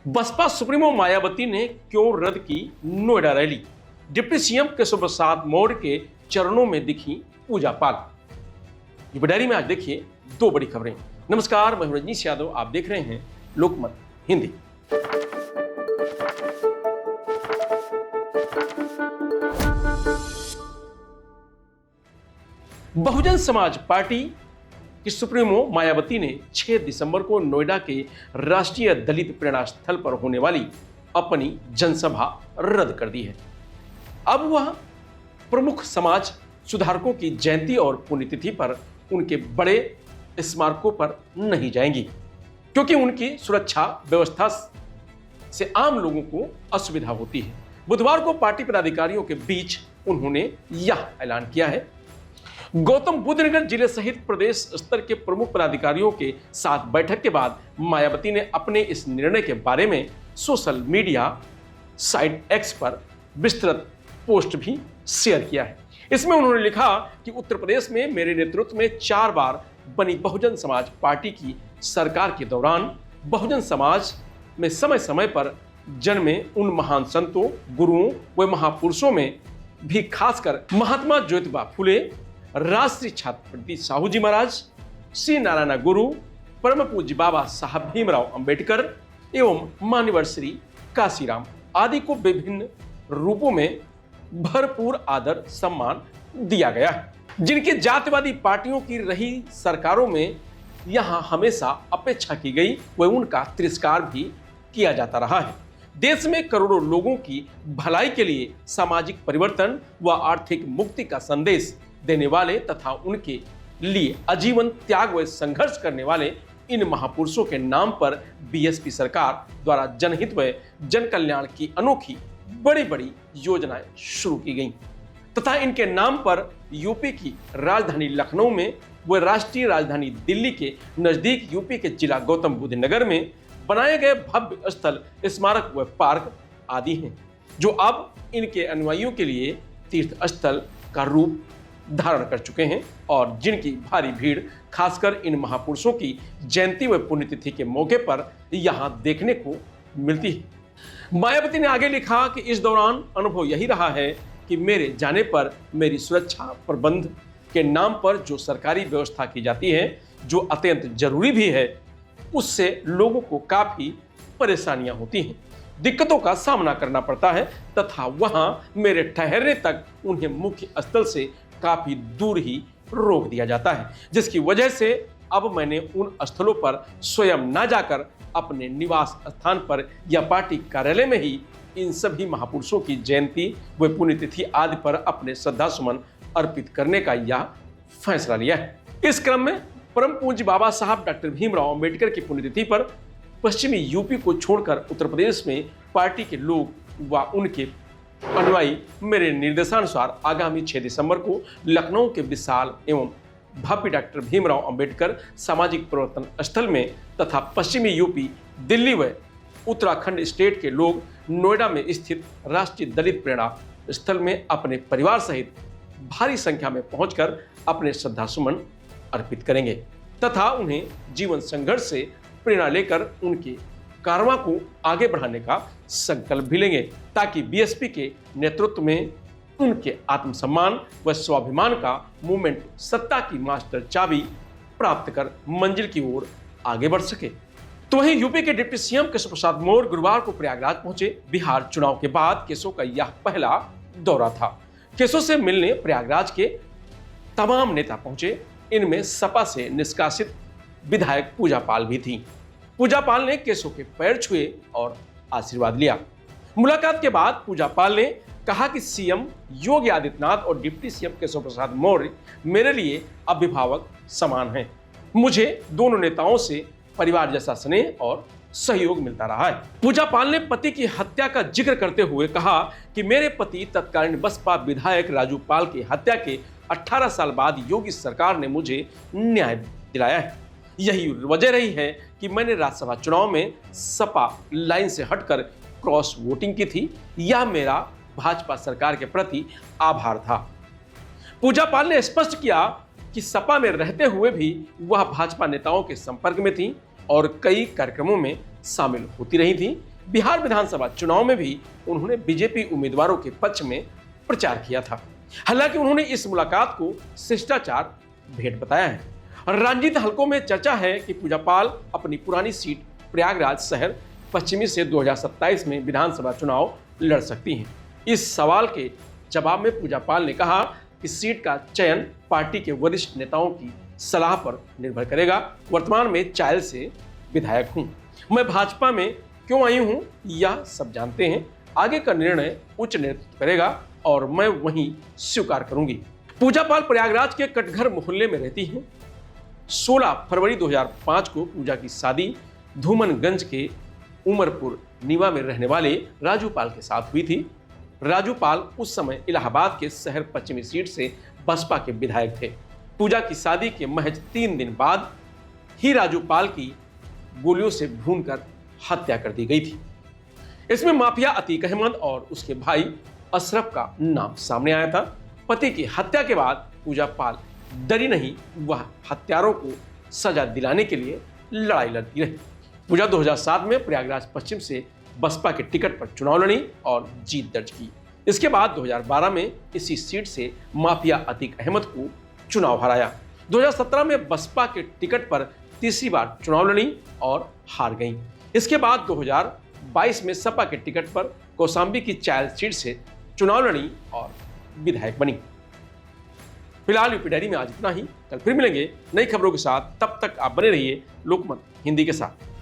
Baspa supremo Mayawati ने क्यों रद्द की Noida rally? Deputy CM Keshav Prasad Maurya के चरणों में दिखी पूजा पाल। यूपी डायरी में आज देखिए दो बड़ी खबरें। नमस्कार, मैं रजनीश यादव, आप देख रहे हैं लोकमत हिंदी। बहुजन समाज पार्टी की सुप्रीमो मायावती ने 6 दिसंबर को नोएडा के राष्ट्रीय दलित प्रेरणा स्थल पर होने वाली अपनी जनसभा रद्द कर दी है। अब वह प्रमुख समाज सुधारकों की जयंती और पुण्यतिथि पर उनके बड़े स्मारकों पर नहीं जाएंगी, क्योंकि उनकी सुरक्षा व्यवस्था से आम लोगों को असुविधा होती है। बुधवार को पार्टी पदाधिकारियों के बीच उन्होंने यह ऐलान किया है। गौतम बुद्ध नगर जिले सहित प्रदेश स्तर के प्रमुख पदाधिकारियों के साथ बैठक के बाद मायावती ने अपने इस निर्णय के बारे में सोशल मीडिया साइट एक्स पर विस्तृत पोस्ट भी शेयर किया है। इसमें उन्होंने लिखा कि उत्तर प्रदेश में मेरे नेतृत्व में 4 बार बनी बहुजन समाज पार्टी की सरकार के दौरान बहुजन समाज में समय समय पर जन्मे उन महान संतों, गुरुओं व महापुरुषों में भी खासकर महात्मा ज्योतिबा फुले, राष्ट्रीय छात्रवृत्ति साहू जी महाराज, श्री नारायण गुरु, परम पूज्य बाबा साहब भीमराव अंबेडकर एवं मान्यवर श्री काशीराम आदि को विभिन्न रूपों में भरपूर आदर सम्मान दिया गया है, जिनके जातिवादी पार्टियों की रही सरकारों में यहां हमेशा अपेक्षा की गई व उनका तिरस्कार भी किया जाता रहा है। देश में करोड़ों लोगों की भलाई के लिए सामाजिक परिवर्तन व आर्थिक मुक्ति का संदेश देने वाले तथा उनके लिए आजीवन त्याग व संघर्ष करने वाले इन महापुरुषों के नाम पर बीएसपी सरकार द्वारा जनहित व जन कल्याण की अनोखी बड़ी बड़ी योजनाएं शुरू की गईं तथा इनके नाम पर यूपी की राजधानी लखनऊ में व राष्ट्रीय राजधानी दिल्ली के नजदीक यूपी के जिला गौतम बुद्ध नगर में बनाए गए भव्य स्थल, स्मारक व पार्क आदि हैं, जो अब इनके अनुयायियों के लिए तीर्थ स्थल का रूप धारण कर चुके हैं और जिनकी भारी भीड़ खासकर इन महापुरुषों की जयंती व पुण्यतिथि के मौके पर यहां देखने को मिलती है। मायावती ने आगे लिखा कि इस दौरान अनुभव यही रहा है कि मेरे जाने पर मेरी सुरक्षा प्रबंध के नाम पर जो सरकारी व्यवस्था की जाती है, जो अत्यंत जरूरी भी है, उससे लोगों को काफी परेशानियां होती हैं, दिक्कतों का सामना करना पड़ता है तथा वहां मेरे ठहरने तक उन्हें मुख्य स्थल से काफी दूर ही रोक दिया जाता है, जिसकी वजह से अब मैंने उन स्थलों पर स्वयं न जाकर अपने निवास स्थान पर या पार्टी कार्यालय में ही इन सभी महापुरुषों की जयंती व पुण्यतिथि आदि पर अपने श्रद्धा सुमन अर्पित करने का यह फैसला लिया है। इस क्रम में परम पूज्य बाबा साहब डॉक्टर भीमराव अंबेडकर की पुण्यतिथि पर पश्चिमी यूपी को छोड़कर उत्तर प्रदेश में पार्टी के लोग व उनके अनुयायी मेरे निर्देशानुसार आगामी 6 दिसंबर को लखनऊ के विशाल एवं भव्य डॉक्टर भीमराव अंबेडकर सामाजिक परिवर्तन स्थल में तथा पश्चिमी यूपी, दिल्ली व उत्तराखंड स्टेट के लोग नोएडा में स्थित राष्ट्रीय दलित प्रेरणा स्थल में अपने परिवार सहित भारी संख्या में पहुंचकर अपने श्रद्धा सुमन अर्पित करेंगे तथा उन्हें जीवन संघर्ष से प्रेरणा लेकर उनके कारवां को आगे बढ़ाने का संकल्प भी लेंगे, ताकि बीएसपी के नेतृत्व में उनके आत्मसम्मान व स्वाभिमान का मूवमेंट सत्ता की मास्टर चाबी प्राप्त कर मंजिल की ओर आगे बढ़ सके। तो वहीं यूपी के डिप्टी सीएम केशव प्रसाद मौर्य गुरुवार को प्रयागराज पहुंचे। बिहार चुनाव के बाद केशव का यह पहला दौरा था। केशव से मिलने प्रयागराज के तमाम नेता पहुंचे। इनमें सपा से निष्कासित विधायक पूजा पाल भी थी। पूजा पाल ने केशव के पैर छुए और आशीर्वाद लिया। मुलाकात के बाद पूजा पाल ने कहा कि सीएम योगी आदित्यनाथ और डिप्टी सीएम केशव प्रसाद मौर्य मेरे लिए अभिभावक समान हैं। मुझे दोनों नेताओं से परिवार जैसा स्नेह और सहयोग मिलता रहा है। पूजा पाल ने पति की हत्या का जिक्र करते हुए कहा कि मेरे पति तत्कालीन बसपा विधायक राजू पाल की हत्या के 18 साल बाद योगी सरकार ने मुझे न्याय दिलाया है। यही वजह रही है कि मैंने राज्यसभा चुनाव में सपा लाइन से हटकर क्रॉस वोटिंग की थी। यह मेरा भाजपा सरकार के प्रति आभार था। पूजा पाल ने स्पष्ट किया कि सपा में रहते हुए भी वह भाजपा नेताओं के संपर्क में थी और कई कार्यक्रमों में शामिल होती रही थी। बिहार विधानसभा चुनाव में भी उन्होंने बीजेपी उम्मीदवारों के पक्ष में प्रचार किया था। हालांकि उन्होंने इस मुलाकात को शिष्टाचार भेंट बताया है। राजनीतिक हलकों में चर्चा है कि पूजा पाल अपनी पुरानी सीट प्रयागराज शहर पश्चिमी से 2027 में विधानसभा चुनाव लड़ सकती हैं। इस सवाल के जवाब में पूजा पाल ने कहा कि सीट का चयन पार्टी के वरिष्ठ नेताओं की सलाह पर निर्भर करेगा। वर्तमान में चायल से विधायक हूं। मैं भाजपा में क्यों आई हूं यह सब जानते हैं। आगे का निर्णय उच्च नेतृत्व करेगा और मैं वहीं स्वीकार करूंगी। पूजा पाल प्रयागराज के कटघर मोहल्ले में रहती हैं। 16 फरवरी 2005 को पूजा की शादी धूमनगंज के उमरपुर नीवा में रहने वाले राजू पाल के साथ हुई थी। राजू पाल उस समय इलाहाबाद के शहर पश्चिमी सीट से बसपा के विधायक थे। पूजा की शादी के महज 3 दिन बाद ही राजू पाल की गोलियों से भूनकर हत्या कर दी गई थी। इसमें माफिया अतीक अहमद और उसके भाई अशरफ का नाम सामने आया था। पति की हत्या के बाद पूजा पाल डरी नहीं, वह हत्यारों को सजा दिलाने के लिए लड़ाई लड़ती रही। पूजा 2007 में प्रयागराज पश्चिम से बसपा के टिकट पर चुनाव लड़ी और जीत दर्ज की। इसके बाद 2012 में इसी सीट से माफिया अतीक अहमद को चुनाव हराया। 2017 में बसपा के टिकट पर तीसरी बार चुनाव लड़ी और हार गई। इसके बाद 2022 में सपा के टिकट पर कौशाम्बी की चायल सीट से चुनाव लड़ी और विधायक बनी। फिलहाल यूपी डायरी में आज इतना ही। कल फिर मिलेंगे नई खबरों के साथ। तब तक आप बने रहिए लोकमत हिंदी के साथ।